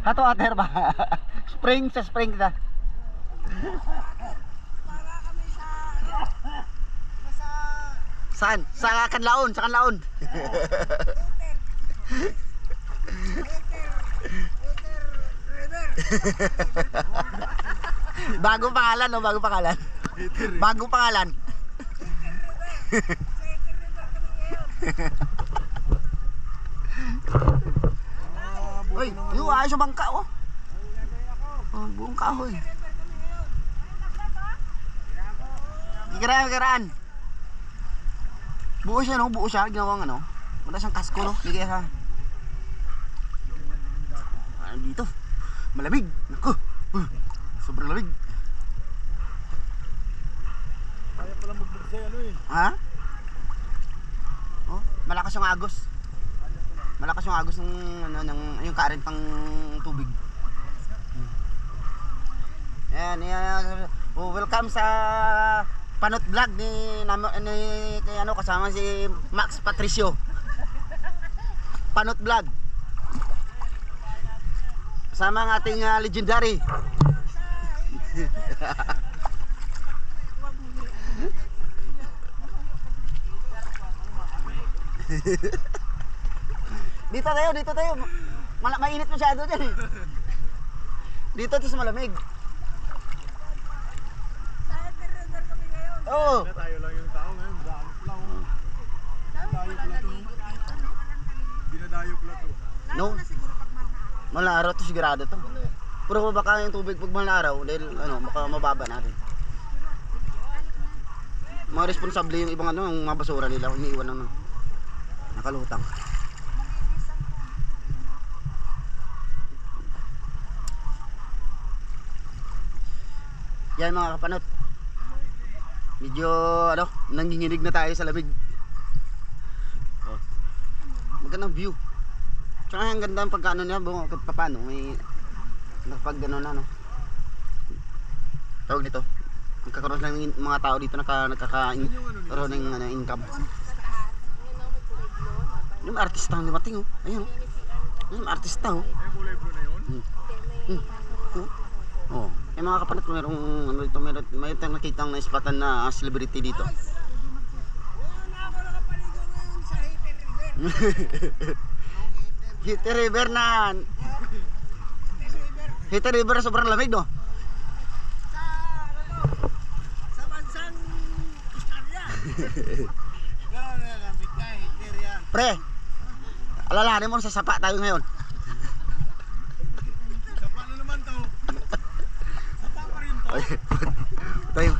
Hot water ba? Spring sa spring ta. Para kami sa nasa Saan? Sa Kanlaon, sa Kanlaon. River. Bagong pangalan, no? Bagong pangalan. Bagong pangalan. Uy, yung ayos yung bangka, oh. Oh, buong kahoy. Gigiraan. Buo siya, no? Buo siya. Ginawang ano. Wala siyang kasko, no? Ligay siya. Dito. Malamig. Naku. Sobrang lamig. Kaya pala magbugsay ano eh. Ha? Oh, malakas yung agos. Malakas yung agos ng ano ng yung current pang tubig. Yan. Oh, welcome sa Panot Vlog ni kay ano kasama si Max Patricio. Panot Vlog. Kasama ang ating legendary. Dito tayo. Mainit masyado dyan eh. Dito ito sa malamig. River kami ngayon. Oo. Kaya tayo lang yung tao ngayon. Daan ko lang. Dapat pala naligo dito, no? Dinadayo ko lang to. No. Lalo na siguro pag mahal na araw. Mahal na araw to sigurado to. Puro baka yung tubig pag mahal na araw dahil ano, baka mababa natin. Mga responsable yung ibang ano, yung mga basura nila, iniiwan ng nakalutang. Yan mga kapanot. Medyo ano, nanginginig na tayo sa lamig. Oh. Magandang view. Tsaka ang ganda ng pagkano niya, kahit paano may nakapag ano na no. Tawag nito. Nagkakaroon lang ng mga tao dito nagkakaroon ng ano, income. Yung artista ang dumating oh. Ayun. Yung artista oh. Ay, kulay blue na yun. Oh. Yung mga kapanat kung merong ano dito, may tayong nakitang na-spatan na celebrity dito. Ngayon na ako nakapaligo ngayon sa Hater River. Hater River na. Hater River na sobrang lamig no. Sa ano to? Sa bansang Australia. Gano'n na gambit ka, Hater yan. Pre. Alalahanin mo sa sapa tayo ngayon. Sapa na naman to. Sapa pa rin to. Tayo.